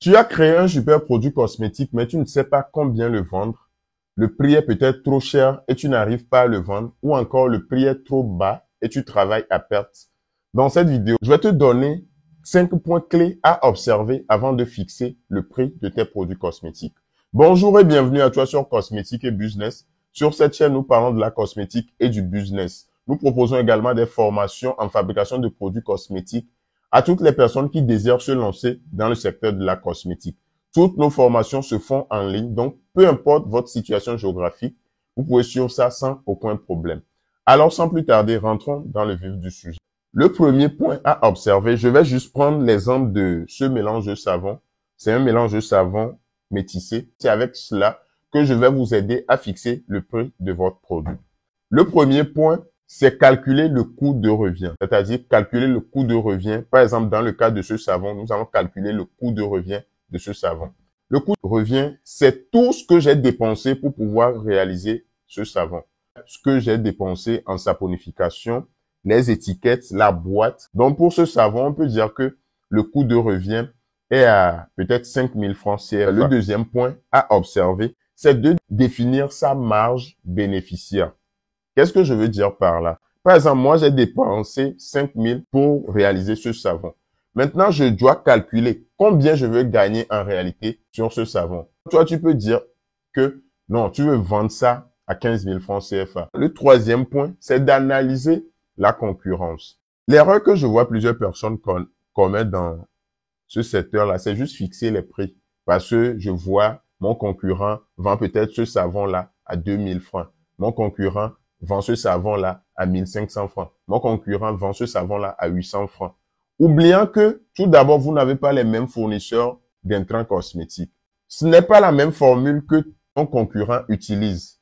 Tu as créé un super produit cosmétique, mais tu ne sais pas combien le vendre. Le prix est peut-être trop cher et tu n'arrives pas à le vendre, ou encore le prix est trop bas et tu travailles à perte. Dans cette vidéo, je vais te donner 5 points clés à observer avant de fixer le prix de tes produits cosmétiques. Bonjour et bienvenue à toi sur Cosmétique et Business. Sur cette chaîne, nous parlons de la cosmétique et du business. Nous proposons également des formations en fabrication de produits cosmétiques à toutes les personnes qui désirent se lancer dans le secteur de la cosmétique. Toutes nos formations se font en ligne, donc peu importe votre situation géographique, vous pouvez suivre ça sans aucun problème. Alors, sans plus tarder, rentrons dans le vif du sujet. Le premier point à observer, je vais juste prendre l'exemple de ce mélange de savon. C'est un mélange de savon métissé. C'est avec cela que je vais vous aider à fixer le prix de votre produit. Le premier point, c'est calculer le coût de revient, c'est-à-dire calculer le coût de revient. Par exemple, dans le cas de ce savon, nous allons calculer le coût de revient de ce savon. Le coût de revient, c'est tout ce que j'ai dépensé pour pouvoir réaliser ce savon. Ce que j'ai dépensé en saponification, les étiquettes, la boîte. Donc, pour ce savon, on peut dire que le coût de revient est à peut-être 5 000 francs CFA. Le deuxième point à observer, c'est de définir sa marge bénéficiaire. Qu'est-ce que je veux dire par là? Par exemple, moi, j'ai dépensé 5 000 pour réaliser ce savon. Maintenant, je dois calculer combien je veux gagner en réalité sur ce savon. Toi, tu peux dire que non, tu veux vendre ça à 15 000 francs CFA. Le troisième point, c'est d'analyser la concurrence. L'erreur que je vois plusieurs personnes commettre dans ce secteur-là, c'est juste fixer les prix. Parce que je vois mon concurrent vend peut-être ce savon-là à 2 000 francs. Mon concurrent vend ce savon-là à 1 500 francs. Mon concurrent vend ce savon-là à 800 francs. Oubliant que, tout d'abord, vous n'avez pas les mêmes fournisseurs d'intrants cosmétiques. Ce n'est pas la même formule que ton concurrent utilise.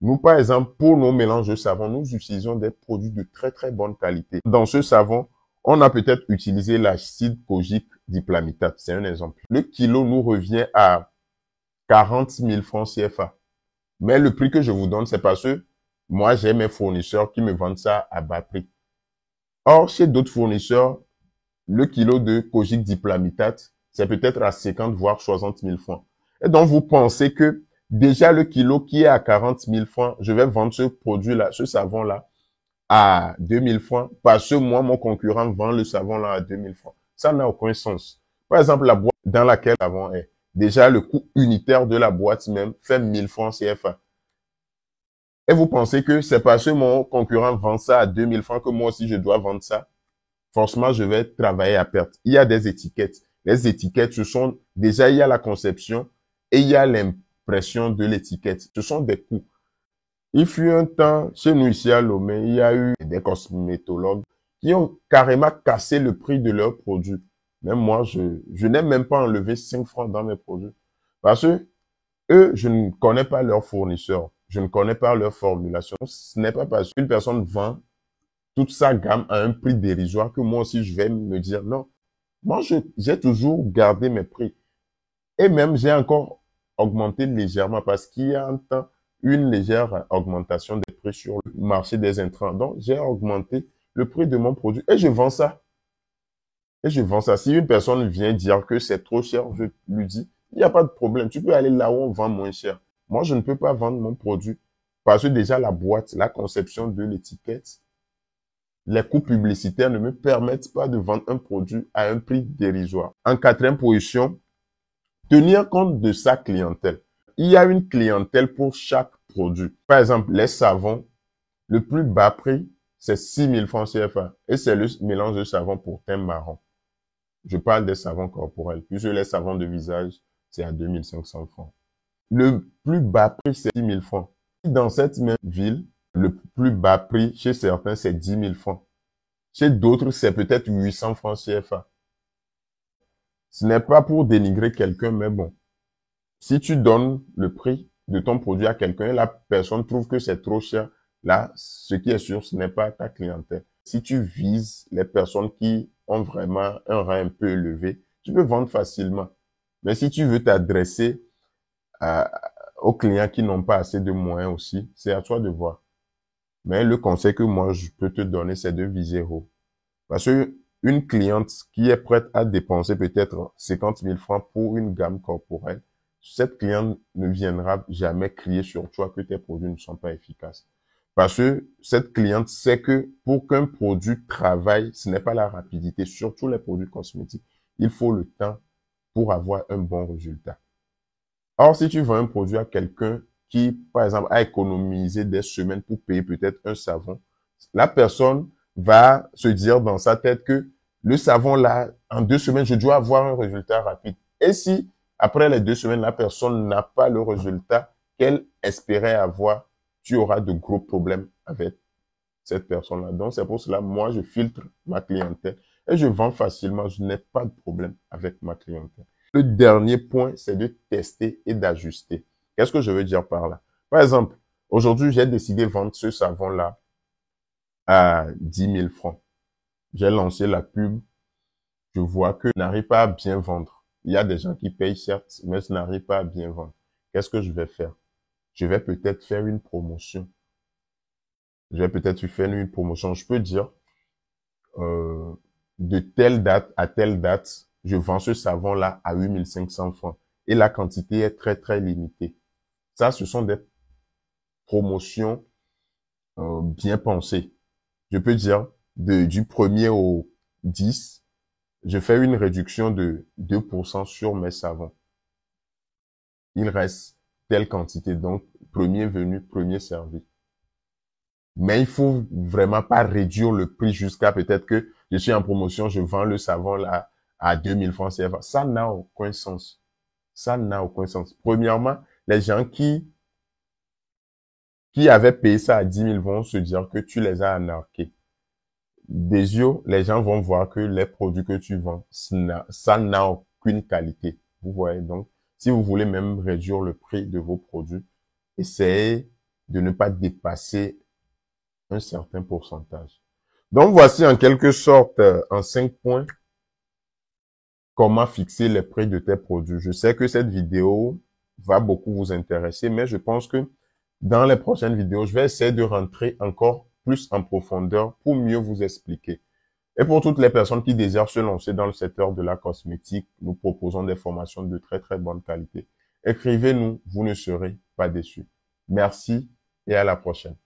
Nous, par exemple, pour nos mélanges de savon, nous utilisons des produits de très très bonne qualité. Dans ce savon, on a peut-être utilisé l'acide kojique diplamitate. C'est un exemple. Le kilo nous revient à 40 000 francs CFA. Mais le prix que je vous donne, c'est parce que moi, j'ai mes fournisseurs qui me vendent ça à bas prix. Or, chez d'autres fournisseurs, le kilo de kojique diplamitate, c'est peut-être à 50 voire 60 000 francs. Et donc, vous pensez que déjà le kilo qui est à 40 000 francs, je vais vendre ce produit-là, ce savon-là, à 2 000 francs parce que moi, mon concurrent vend le savon-là à 2 000 francs. Ça n'a aucun sens. Par exemple, la boîte dans laquelle le savon est, déjà le coût unitaire de la boîte même fait 1 000 francs CFA. Et vous pensez que c'est parce que mon concurrent vend ça à 2 000 francs que moi aussi je dois vendre ça? Forcément, je vais travailler à perte. Il y a des étiquettes. Les étiquettes, ce sont, déjà, il y a la conception et il y a l'impression de l'étiquette. Ce sont des coûts. Il fut un temps, chez nous ici à Lomé, il y a eu des cosmétologues qui ont carrément cassé le prix de leurs produits. Même moi, je n'ai même pas enlevé 5 francs dans mes produits. Parce que eux, je ne connais pas leurs fournisseurs. Je ne connais pas leur formulation. Ce n'est pas parce qu'une personne vend toute sa gamme à un prix dérisoire que moi aussi je vais me dire non. Moi, j'ai toujours gardé mes prix. Et même, j'ai encore augmenté légèrement parce qu'il y a un temps une légère augmentation des prix sur le marché des intrants. Donc, j'ai augmenté le prix de mon produit et je vends ça. Et je vends ça. Si une personne vient dire que c'est trop cher, je lui dis, il n'y a pas de problème. Tu peux aller là où on vend moins cher. Moi, je ne peux pas vendre mon produit parce que déjà la boîte, la conception de l'étiquette, les coûts publicitaires ne me permettent pas de vendre un produit à un prix dérisoire. En quatrième position, tenir compte de sa clientèle. Il y a une clientèle pour chaque produit. Par exemple, les savons, le plus bas prix, c'est 6 000 francs CFA. Et c'est le mélange de savon pour teint marron. Je parle des savons corporels. Puisque les savons de visage, c'est à 2 500 francs. Le plus bas prix, c'est 10 000 francs. Dans cette même ville, le plus bas prix, chez certains, c'est 10 000 francs. Chez d'autres, c'est peut-être 800 francs CFA. Ce n'est pas pour dénigrer quelqu'un, mais bon. Si tu donnes le prix de ton produit à quelqu'un et la personne trouve que c'est trop cher, là, ce qui est sûr, ce n'est pas ta clientèle. Si tu vises les personnes qui ont vraiment un rang un peu élevé, tu peux vendre facilement. Mais si tu veux t'adresser aux clients qui n'ont pas assez de moyens aussi, c'est à toi de voir. Mais le conseil que moi, je peux te donner, c'est de viser haut. Parce que une cliente qui est prête à dépenser peut-être 50 000 francs pour une gamme corporelle, cette cliente ne viendra jamais crier sur toi que tes produits ne sont pas efficaces. Parce que cette cliente sait que pour qu'un produit travaille, ce n'est pas la rapidité, surtout les produits cosmétiques. Il faut le temps pour avoir un bon résultat. Or, si tu vends un produit à quelqu'un qui, par exemple, a économisé des semaines pour payer peut-être un savon, la personne va se dire dans sa tête que le savon là, en 2 semaines, je dois avoir un résultat rapide. Et si, après les 2 semaines, la personne n'a pas le résultat qu'elle espérait avoir, tu auras de gros problèmes avec cette personne-là. Donc, c'est pour cela, moi, je filtre ma clientèle et je vends facilement. Je n'ai pas de problème avec ma clientèle. Le dernier point, c'est de tester et d'ajuster. Qu'est-ce que je veux dire par là? Par exemple, aujourd'hui, j'ai décidé de vendre ce savon-là à 10 000 francs. J'ai lancé la pub. Je vois que je n'arrive pas à bien vendre. Il y a des gens qui payent, certes, mais je n'arrive pas à bien vendre. Qu'est-ce que je vais faire? Je vais peut-être faire une promotion. Je vais peut-être faire une promotion. Je peux dire, euh, de telle date à telle date, je vends ce savon-là à 8 500 francs. Et la quantité est très, très limitée. Ça, ce sont des promotions bien pensées. Je peux dire, du 1er au 10, je fais une réduction de 2% sur mes savons. Il reste telle quantité. Donc, premier venu, premier servi. Mais il faut vraiment pas réduire le prix jusqu'à peut-être que je suis en promotion, je vends le savon là à 2000 francs CFA. Ça n'a aucun sens. Ça n'a aucun sens. Premièrement, les gens qui avaient payé ça à 10 000 vont se dire que tu les as anarqués. Des yeux, les gens vont voir que les produits que tu vends, ça n'a aucune qualité. Vous voyez, donc, si vous voulez même réduire le prix de vos produits, essayez de ne pas dépasser un certain pourcentage. Donc, voici en quelque sorte, en 5 points, comment fixer les prix de tes produits. Je sais que cette vidéo va beaucoup vous intéresser, mais je pense que dans les prochaines vidéos, je vais essayer de rentrer encore plus en profondeur pour mieux vous expliquer. Et pour toutes les personnes qui désirent se lancer dans le secteur de la cosmétique, nous proposons des formations de très très bonne qualité. Écrivez-nous, vous ne serez pas déçus. Merci et à la prochaine.